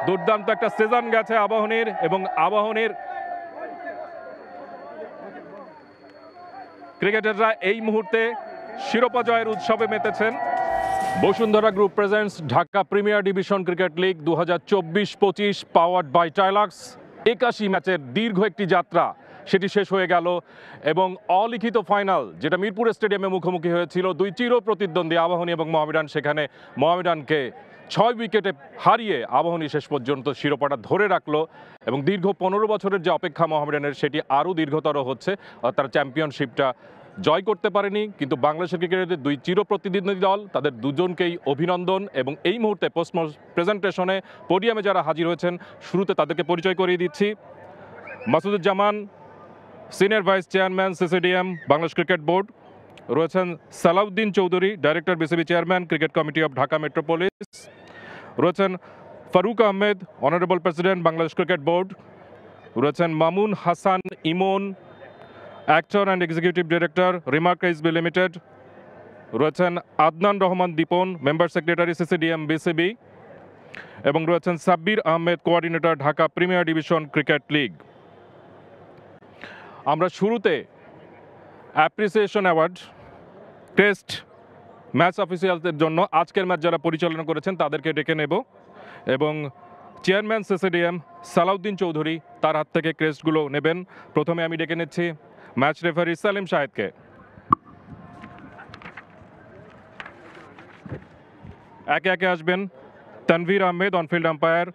দুর্দান্ত একটা সিজন গেছে আবাহনীর, এবং আবাহনীর ক্রিকেটাররা এই মুহূর্তে শিরোপা জয়ের উৎসবে মেতেছেন। Bashundhara group presents Dhaka premier division cricket league 2024-25 powered by Tilux. 81 ম্যাচের দীর্ঘ একটি যাত্রা সেটি শেষ হয়ে গেল, এবং অলিখিত ফাইনাল যেটা মিরপুর স্টেডিয়ামে মুখোমুখি হয়েছিল দুই চির প্রতিদ্বন্দ্বী আবাহনী এবং মোহামেডান, সেখানে মোহামেডানকে 6 উইকেটে হারিয়ে আবাহনী শেষ পর্যন্ত শিরোপাটা ধরে রাখলো, এবং দীর্ঘ 15 বছরের যে অপেক্ষা মোহামেডানের সেটি আরও দীর্ঘতর হচ্ছে। তারা চ্যাম্পিয়নশিপটা জয় করতে পারেনি, কিন্তু বাংলাদেশের ক্রিকেটের দুই চির প্রতিদ্বন্দ্বী দল, তাদের দুজনকেই অভিনন্দন। এবং এই মুহূর্তে পোস্ট প্রেজেন্টেশনে পোডিয়ামে যারা হাজির হয়েছেন, শুরুতে তাদেরকে পরিচয় করিয়ে দিচ্ছি। Masuduzzaman, senior vice chairman CCDM Bangladesh cricket board. রয়েছেন Salauddin Chowdhury, director BCB chairman cricket committee of Dhaka metropolis. রয়েছেন Faruque Ahmed, honourable president Bangladesh cricket board. রয়েছেন Mamun Hasan Emon, actor and executive director Remark HB limited. রয়েছেন Adnan Rahman Dipon, member secretary CCDM BCB. এবং রয়েছেন Sabbir Ahmed, coordinator Dhaka premier division cricket league. আমরা শুরুতে appreciation award test match অফিসিয়ালদের জন্য আজকের ম্যাচ যারা পরিচালনা করেছেন তাদেরকে ডেকে নেব, এবং চেয়ারম্যান সিসিডিএম সালাউদ্দিন চৌধুরী তার হাত থেকে ক্রেস্টগুলো নেবেন। প্রথমে আমি ডেকে নিচ্ছি ম্যাচ রেফারি সালিম শাহেদকে। একে একে আসবেন Tanvir Ahmed, on field umpire.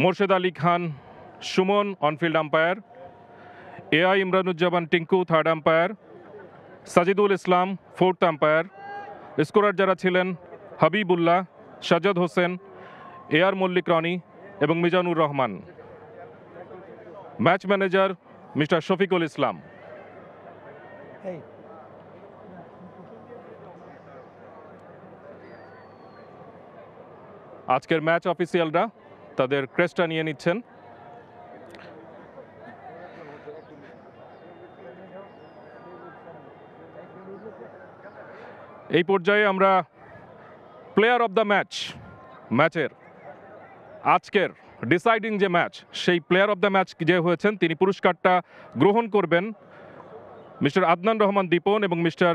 Morshed Ali Khan Sumon, on field umpire. AI Imranuzzaman Tinku, third umpire. Sajidul Islam, fourth umpire. Scorer যারা ছিলেন হাবিবুল্লাহ, সাজ্জাদ হোসেন, এআর মল্লিক রনি এবং Mizanur Rahman. Match manager mister Shafiqul Islam. আজকের ম্যাচ অফিসিয়ালরা তাদের ক্রেস্টটা নিয়ে নিচ্ছেন। এই পর্যায়ে আমরা প্লেয়ার অব দ্য ম্যাচের আজকের ডিসাইডিং যে ম্যাচ, সেই প্লেয়ার অব দ্য ম্যাচ যে হয়েছেন তিনি পুরস্কারটা গ্রহণ করবেন মিস্টার আদনান রহমান দীপন এবং মিস্টার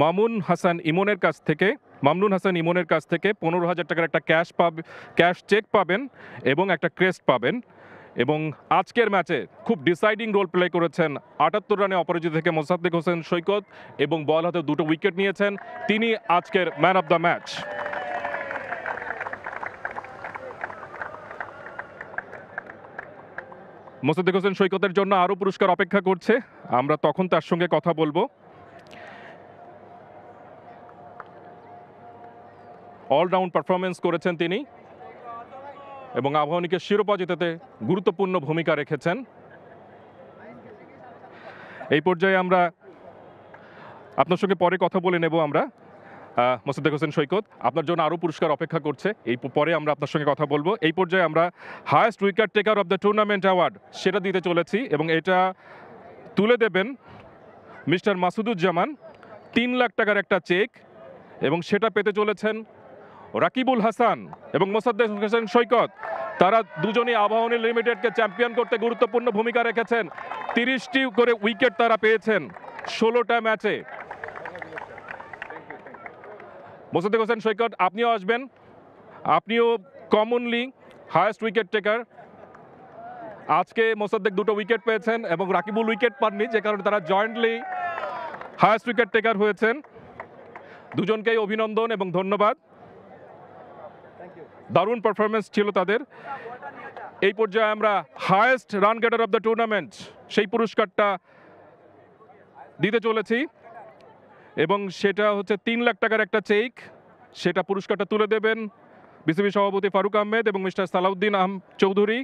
মামুন হাসান ইমনের কাছ থেকে। 15,000 টাকার একটা ক্যাশ চেক পাবেন এবং একটা ক্রেস্ট পাবেন। এবং আজকের ম্যাচে খুব ডিসাইডিং রোল প্লে করেছেন 78 রানে অপরাজিত থেকে মোসাদ্দেক হোসেন সৈকত, এবং বল হাতে 2টো উইকেট নিয়েছেন। তিনি আজকের man of the match. Mosaddek Hossain সৈকতের জন্য আরও পুরস্কার অপেক্ষা করছে, আমরা তখন তার সঙ্গে কথা বলবো। অলরাউন্ড পারফরমেন্স করেছেন তিনি, এবং আবাহনীকে শিরোপা জেতাতে গুরুত্বপূর্ণ ভূমিকা রেখেছেন। এই পর্যায়ে আমরা আপনার সঙ্গে পরে কথা বলে নেব। আমরা মোসাদ্দেক হোসেন সৈকত, আপনার জন্য আরও পুরস্কার অপেক্ষা করছে, এই পরে আমরা আপনার সঙ্গে কথা বলবো। এই পর্যায়ে আমরা highest wicket taker of the tournament award সেটা দিতে চলেছি, এবং এটা তুলে দেবেন মিস্টার মাসুদুজ্জামান। 3 লাখ টাকার একটা চেক, এবং সেটা পেতে চলেছেন রাকিবুল হাসান এবং মোসাদ্দেক হোসেন সৈকত। তারা দুজনই আবাহনী লিমিটেডকে চ্যাম্পিয়ন করতে গুরুত্বপূর্ণ ভূমিকা রেখেছেন। 30টি করে উইকেট তারা পেয়েছেন 16টা ম্যাচে। মোসাদ্দেক হোসেন সৈকত, আপনিও আসবেন, আপনিও কমনলি হায়েস্ট উইকেট টেকার। আজকে মোসাদ্দেক 2টো উইকেট পেয়েছেন এবং রাকিবুল উইকেট পাননি, যে কারণে তারা জয়েন্টলি হায়েস্ট উইকেট টেকার হয়েছেন। দুজনকেই অভিনন্দন এবং ধন্যবাদ, দারুণ পারফরমেন্স ছিল তাদের। এই পর্যায়ে আমরা highest run গেটার of the tournament সেই পুরস্কারটা দিতে চলেছি, এবং সেটা হচ্ছে 3 লাখ টাকার একটা চেক। সেটা পুরস্কারটা তুলে দেবেন বিসিবি সভাপতি ফারুক আহমেদ এবং মিস্টার সালাউদ্দিন চৌধুরী,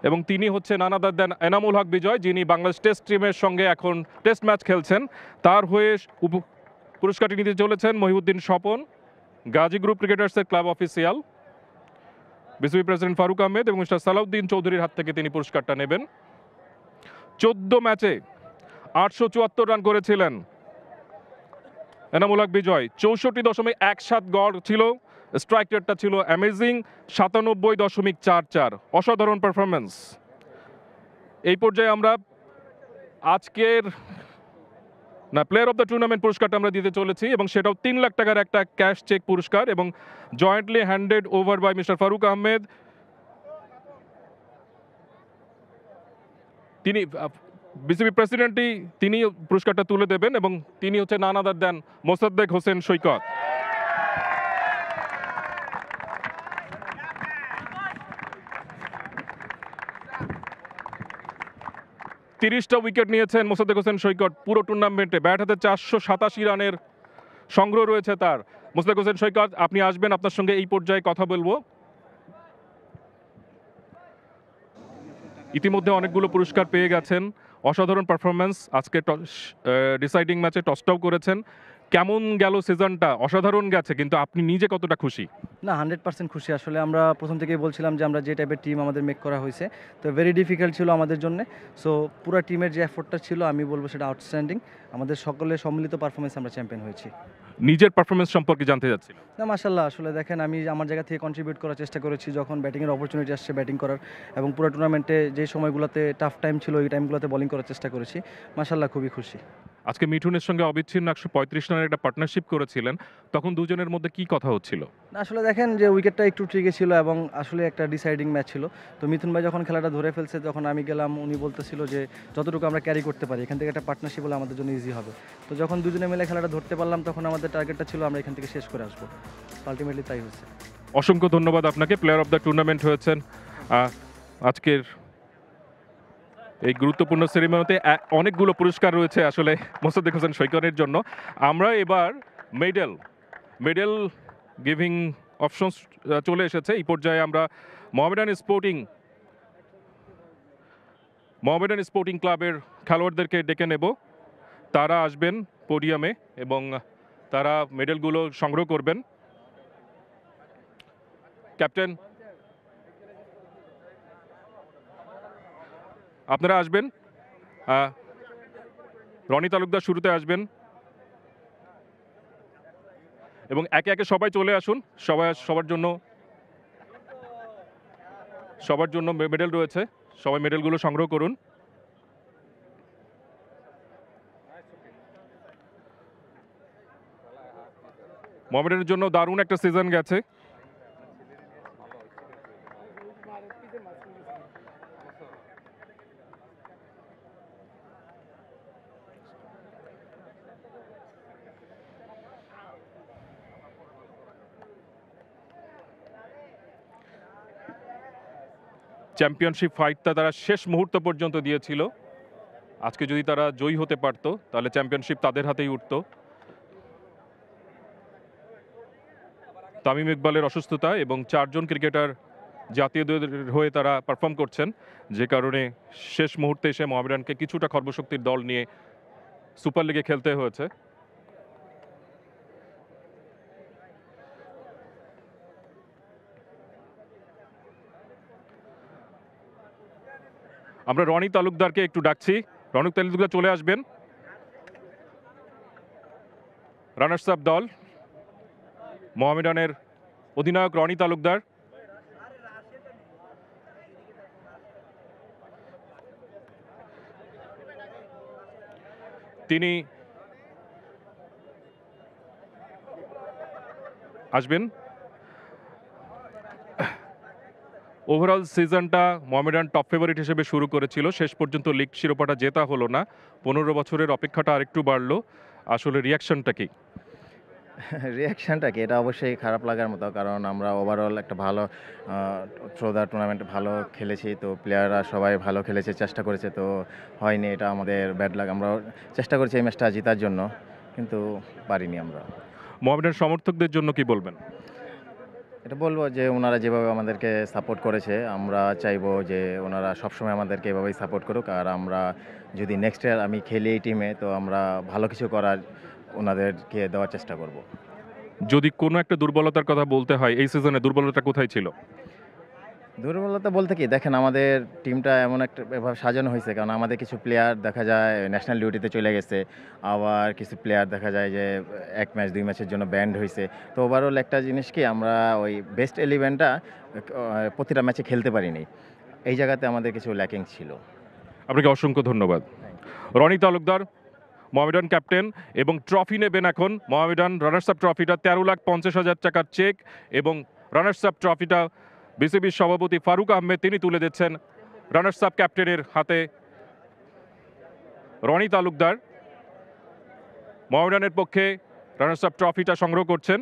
এবং তিনি হচ্ছে নান আদার দেন এনামুল হক বিজয়, যিনি বাংলাদেশ টেস্ট টিমের সঙ্গে এখন টেস্ট ম্যাচ খেলছেন। তার হয়ে পুরস্কারটি নিতে চলেছেন মহিউদ্দিন স্বপন, গাজী গ্রুপ ক্রিকেটার্সের club official. BCB president Faruk Ahmed এবং মিস্টার সালাউদ্দিন চৌধুরীর হাত থেকে তিনি পুরস্কারটা নেবেন। 14 ম্যাচে 874 রান করেছিলেন এনামুল হক বিজয়। 64.17 গড় ছিল স্ট্রাইক রেটটা ছিল অ্যামেজিং 97.44, অসাধারণ পারফরমেন্স। এই পর্যায়ে আমরা আজকের প্লেয়ার অফ দ্য টুর্নামেন্ট পুরস্কারটা আমরা দিতে চলেছি, এবং সেটাও 3 লাখ টাকার একটা ক্যাশ চেক পুরস্কার, এবং jointly handed over by mister Farooq Ahmed. তিনি বিসিবি প্রেসিডেন্টই তিনি পুরস্কারটা তুলে দেবেন, এবং তিনি হচ্ছে নান আদার দেন মোসাদ্দেক হোসেন সৈকত। তিরিশটা উইকেট নিয়েছেন মোসাদ্দেক হোসেন সৈকত পুরো টুর্নামেন্টে। ব্যাট হাতে 487 রানের সংগ্রহ রয়েছে তার। মোসাদ্দেক হোসেন সৈকত, আপনি আসবেন, আপনার সঙ্গে এই পর্যায়ে কথা বলবো। ইতিমধ্যে অনেকগুলো পুরস্কার পেয়ে গেছেন, অসাধারণ পারফরমেন্স। আজকে ডিসাইডিং ম্যাচে টসটাও করেছেন। কেমন গেল সিজনটা? অসাধারণ গেছে, কিন্তু আপনি নিজে কতটা খুশি? না, 100% খুশি। আসলে আমরা প্রথম থেকেই বলছিলাম যে আমরা যে টাইপের টিম আমাদের মেক করা হয়েছে, তো ভেরি ডিফিকাল্ট ছিল আমাদের জন্য। সো পুরো টিমের যে এফোর্টটা ছিল আমি বলবো সেটা আউটস্ট্যান্ডিং। আমাদের সকলের সম্মিলিত পারফরমেন্স আমরা চ্যাম্পিয়ন হয়েছি। নিজের পারফরমেন্স সম্পর্কে জানতে চাচ্ছিলাম। না, মাশাল্লাহ, আসলে দেখেন আমি আমার জায়গা থেকে কন্ট্রিবিউট করার চেষ্টা করেছি যখন ব্যাটিংয়ের অপরচুনিটি আসছে ব্যাটিং করার, এবং পুরো টুর্নামেন্টে যে সময়গুলোতে টাফ টাইম ছিল ওই টাইমগুলোতে বোলিং করার চেষ্টা করেছি। মাশাল্লাহ, খুবই খুশি। আজকে মিঠুনের সঙ্গে অবিচ্ছিন্ন 135 রানের একটা পার্টনারশিপ করেছিলেন, তখন দুজনের মধ্যে কি কথা হচ্ছিল? না, আসলে দেখেন যে উইকেটটা একটু ট্রিকে ছিল এবং আসলে একটা ডিসাইডিং ম্যাচ ছিল। তো মিথুন ভাই যখন খেলাটা ধরে ফেলছে তখন আমি গেলাম, উনি বলতেছিল যে যতটুকু আমরা ক্যারি করতে পারি এখান থেকে একটা পার্টনারশিপ হলে আমাদের জন্য ইজি হবে। তো যখন দুজনে মিলে খেলাটা ধরতে পারলাম তখন আমাদের টার্গেটটা ছিল আমরা এখান থেকে শেষ করে আসবো। আলটিমেটলি তাই হয়েছে। অসংখ্য ধন্যবাদ আপনাকে। প্লেয়ার অফ দ্য টুর্নামেন্ট হয়েছেন আজকের এই গুরুত্বপূর্ণ সেরিমনিতে। অনেকগুলো পুরস্কার রয়েছে আসলে মোসাদ্দেক হোসেন সৈকতের জন্য। আমরা এবার মেডেল গিভিং অপশনস চলে এসেছে। এই পর্যায়ে আমরা মোহামেডান স্পোর্টিং ক্লাবের খেলোয়াড়দেরকে ডেকে নেব। তারা আসবেন পোডিয়ামে এবং তারা মেডেলগুলো সংগ্রহ করবেন। ক্যাপ্টেন, আপনারা আসবেন। রনি তালুকদার শুরুতে আসবেন, এবং একে একে সবাই চলে আসুন। সবার জন্য মেডেল রয়েছে, সবাই মেডেলগুলো সংগ্রহ করুন। মোহামেডানের জন্য দারুণ একটা সিজন গেছে। চ্যাম্পিয়নশিপ ফাইটটা তারা শেষ মুহূর্ত পর্যন্ত দিয়েছিল। আজকে যদি তারা জয়ী হতে পারত তাহলে চ্যাম্পিয়নশিপ তাদের হাতেই উঠত। তামিম ইকবালের অসুস্থতা এবং 4 জন ক্রিকেটার জাতীয় দলের হয়ে তারা পারফর্ম করছেন, যে কারণে শেষ মুহূর্তে এসে মোহামেডানকে কিছুটা খর্বশক্তির দল নিয়ে সুপার লিগে খেলতে হয়েছে। আমরা রনি তালুকদারকে একটু ডাকছি। রনি তালুকদার চলে আসবেন। রানার্স আপ দল মোহামেডানের অধিনায়ক রনি তালুকদার। তিনি আসবেন। ওভারঅল সিজনটা মোহামেডান টপ ফেভারিট হিসেবে শুরু করেছিল, শেষ পর্যন্ত লিগ শিরোপাটা জেতা হলো না। 15 বছরের অপেক্ষাটা আরেকটু বাড়লো। আসলে রিয়াকশনটা কি? রিয়াকশানটা কি, এটা অবশ্যই খারাপ লাগার মতো, কারণ আমরা ওভারঅল একটা ভালো থ্রো দ্য টুর্নামেন্ট ভালো খেলেছি। তো প্লেয়াররা সবাই ভালো খেলেছে, চেষ্টা করেছে, তো হয়নি, এটা আমাদের ব্যাড লাগ। আমরা চেষ্টা করেছি এই ম্যাচটা জেতার জন্য, কিন্তু পারিনি আমরা। মোহামেডান সমর্থকদের জন্য কি বলবেন? এটা বলবো যে ওনারা যেভাবে আমাদেরকে সাপোর্ট করেছে, আমরা চাইবো যে ওনারা সবসময় আমাদেরকে এভাবেই সাপোর্ট করুক। আর আমরা যদি নেক্সট ইয়ার আমি খেলি এই টিমে, তো আমরা ভালো কিছু করার ওনাদেরকে দেওয়ার চেষ্টা করব। যদি কোনো একটা দুর্বলতার কথা বলতে হয়, এই সিজনে দুর্বলতা কোথায় ছিল? দুর্বলতা বলতে কি দেখেন আমাদের টিমটা এমন একটা এভাবে সাজানো হয়েছে, কারণ আমাদের কিছু প্লেয়ার দেখা যায় ন্যাশনাল ডিউটিতে চলে গেছে, আবার কিছু প্লেয়ার দেখা যায় যে 1 ম্যাচ 2 ম্যাচের জন্য ব্যান্ড হয়েছে। তো ওভারঅল একটা জিনিস কি আমরা ওই বেস্ট ইলেভেনটা প্রতিটা ম্যাচে খেলতে পারিনি, এই জায়গাতে আমাদের কিছু ল্যাকিং ছিল। আপনাকে অসংখ্য ধন্যবাদ। রনি তালুকদার মোহামেডান ক্যাপ্টেন এবং ট্রফি নেবেন এখন। মোহামেডান রানার্স আপ ট্রফিটা 13,50,000 টাকার চেক এবং রানার্স আপ ট্রফিটা বিসিবির সভাপতি ফারুক আহমেদ তিনি তুলে দিচ্ছেন রানার্স আপ ক্যাপ্টেনের হাতে। রনি তালুকদার মোহামেডানের পক্ষে রানার্স আপ ট্রফিটা সংগ্রহ করছেন।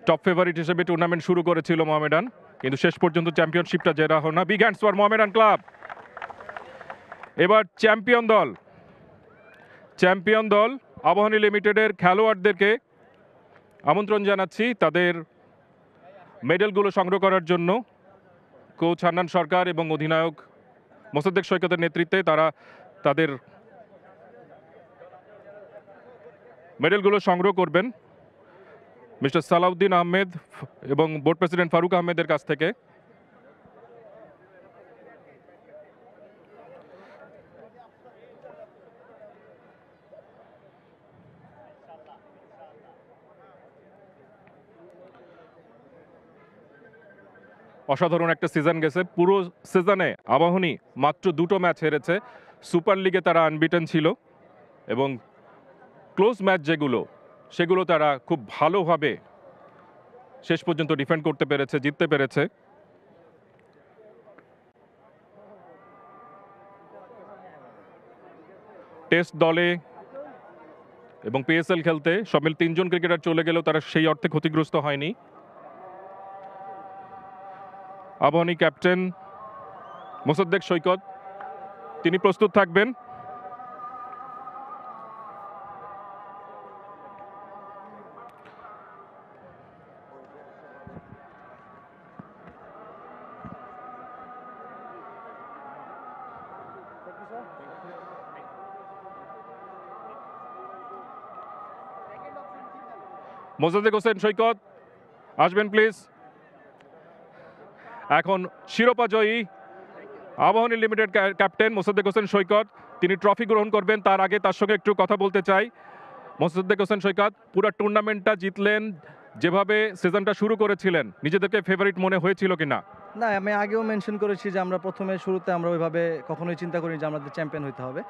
টপ ফেভারিট হিসেবে টুর্নামেন্ট শুরু করেছিল মোহামেডান, কিন্তু শেষ পর্যন্ত চ্যাম্পিয়নশিপটা জেতা হল না। Big hands for Mohammedan club. এবার চ্যাম্পিয়ন দল আবাহনী লিমিটেডের খেলোয়াড়দেরকে আমন্ত্রণ জানাচ্ছি তাদের মেডেলগুলো সংগ্রহ করার জন্য। কোচ হান্নান সরকার এবং অধিনায়ক মোসাদ্দেক সৈকতের নেতৃত্বে তারা তাদের মেডেলগুলো সংগ্রহ করবেন মিস্টার সালাউদ্দিন আহমেদ এবং বোর্ড প্রেসিডেন্ট ফারুক আহমেদের কাছ থেকে। অসাধারণ একটা সিজন গেছে। পুরো সিজনে আবাহনী মাত্র 2টো ম্যাচ হেরেছে। সুপার লিগে তারা আনবিটেন ছিল এবং ক্লোজ ম্যাচ সেগুলো তারা খুব ভালোভাবে শেষ পর্যন্ত ডিফেন্ড করতে পেরেছে, জিততে পেরেছে। টেস্ট দলে এবং পিএসএল খেলতে সব মিলে 3 জন ক্রিকেটার চলে গেলেও তারা সেই অর্থে ক্ষতিগ্রস্ত হয়নি। আবাহনী ক্যাপ্টেন মোসাদ্দেক সৈকত তিনি প্রস্তুত থাকবেন। মোসাদ্দেক হোসেন সৈকত আসবেন প্লিজ। এখন শিরোপা জয়ী আবাহনী লিমিটেড ক্যাপ্টেন মোসাদ্দেক হোসেন সৈকত তিনি ট্রফি গ্রহণ করবেন। তার আগে তার সঙ্গে একটু কথা বলতে চাই। মোসাদ্দেক হোসেন সৈকত পুরো টুর্নামেন্টটা জিতলেন, যেভাবে সিজনটা শুরু করেছিলেন নিজেদেরকে ফেভারিট মনে হয়েছিল কিনা? না, আমি আগেও মেনশন করেছি যে আমরা শুরুতে আমরা ওইভাবে কখনোই চিন্তা করিনি যে আমাদের চ্যাম্পিয়ন হতে হবে।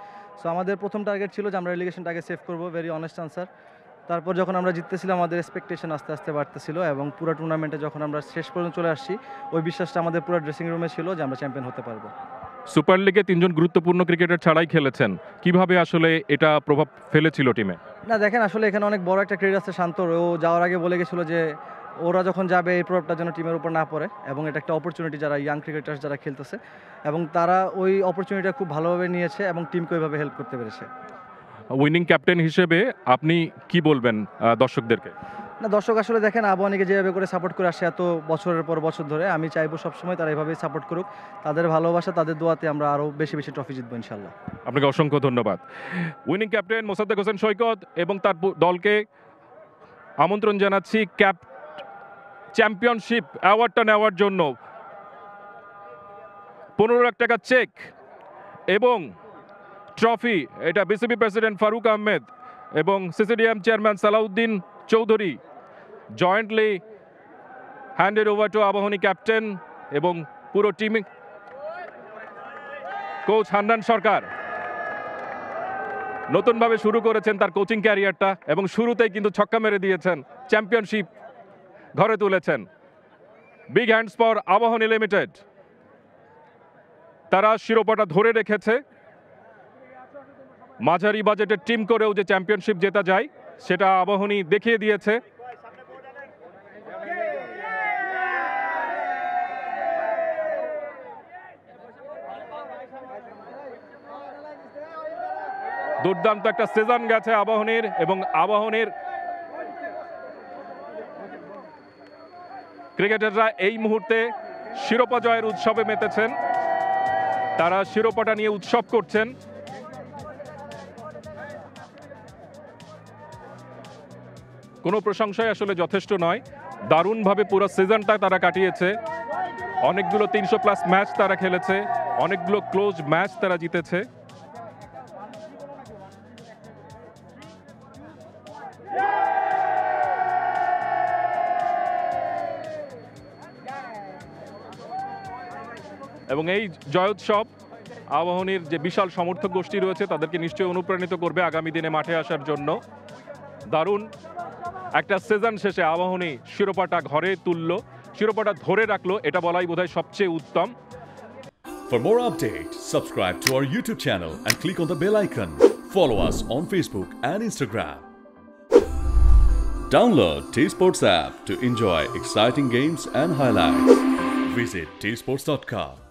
সো আমাদের প্রথম টার্গেট ছিল যে আমরা রেলিগেশনটা আগে সেভ করবো, ভেরি অনেস্ট আনসার। তারপর যখন আমরা জিততেছিলাম আমাদের এক্সপেকটেশন আস্তে আস্তে বাড়তেছিল এবং পুরো টুর্নামেন্টে যখন আমরা শেষ পর্যন্ত চলে আসছি ওই বিশ্বাসটা আমাদের পুরো ড্রেসিং রুমে ছিল যে আমরা চ্যাম্পিয়ন হতে পারবো। সুপার লিগে 3 জন গুরুত্বপূর্ণ ক্রিকেটার ছাড়াই খেলেছেন, কিভাবে আসলে এটা প্রভাব ফেলেছিল টিমে? না দেখেন, আসলে এখানে অনেক বড় একটা ক্রেডিট আছে শান্তর। ও যাওয়ার আগে বলে গেছিলো যে ওরা যখন যাবে এই প্রভাবটা যেন টিমের উপর না পড়ে এবং এটা একটা অপরচুনিটি যারা ইয়াং ক্রিকেটার্স যারা খেলতেছে এবং তারা ওই অপরচুনিটিটা খুব ভালোভাবে নিয়েছে এবং টিমকে ওইভাবে হেল্প করতে পেরেছে। উইনিং ক্যাপ্টেন হিসেবে আপনি কি বলবেন দর্শকদেরকে? না, দর্শক আসলে দেখেন আবাহনীকে যেভাবে করে সাপোর্ট করে আসে এত বছরের পর বছর ধরে, আমি চাইবো সবসময় তারা এভাবেই সাপোর্ট করুক। তাদের ভালোবাসা, তাদের দোয়াতে আমরা আরও বেশি বেশি ট্রফি জিতবো ইনশাল্লাহ। আপনাকে অসংখ্য ধন্যবাদ। উইনিং ক্যাপ্টেন মোসাদ্দেক হোসেন সৈকত এবং তার দলকে আমন্ত্রণ জানাচ্ছি চ্যাম্পিয়নশিপ অ্যাওয়ার্ডটা নেওয়ার জন্য। 15 লাখ টাকা চেক এবং ট্রফি, এটা বিসিবি প্রেসিডেন্ট ফারুক আহমেদ এবং CCDM chairman Salahuddin Chowdhury jointly handed over to Abahani captain এবং পুরো টিম। কোচ হান্নান সরকার নতুনভাবে শুরু করেছেন তার কোচিং ক্যারিয়ারটা এবং শুরুতেই কিন্তু ছক্কা মেরে দিয়েছেন, চ্যাম্পিয়নশিপ ঘরে তুলেছেন। Big hands for Abahani limited. তারা শিরোপাটা ধরে রেখেছে। মাঝারি বাজেটের টিম করেও যে চ্যাম্পিয়নশিপ জেতা যায় সেটা আবাহনী দেখিয়ে দিয়েছে। দুর্দান্ত একটা সিজন গেছে আবাহনীর এবং আবাহনীর ক্রিকেটাররা এই মুহূর্তে শিরোপা জয়ের উৎসবে মেতেছেন। তারা শিরোপাটা নিয়ে উৎসব করছেন। কোনো প্রশংসাই আসলে যথেষ্ট নয়। দারুণভাবে পুরো সিজনটা তারা কাটিয়েছে, অনেকগুলো 300+ ম্যাচ তারা খেলেছে, অনেকগুলো ক্লোজ ম্যাচ তারা জিতেছে। এবং এই জয়োৎসব আবাহনীর যে বিশাল সমর্থক গোষ্ঠী রয়েছে তাদেরকে নিশ্চয়ই অনুপ্রাণিত করবে আগামী দিনে মাঠে আসার জন্য। দারুণ একটা সিজন শেষে আবাহনী শিরোপাটা ঘরে তুললো, শিরোপাটা ধরে রাখলো, এটা বলাই বোধহয় সবচেয়ে উত্তম। For more updates, subscribe to our YouTube channel and click on the bell icon. Follow us on Facebook and Instagram. Download T-Sports app to enjoy exciting games and highlights. Visit tsports.com.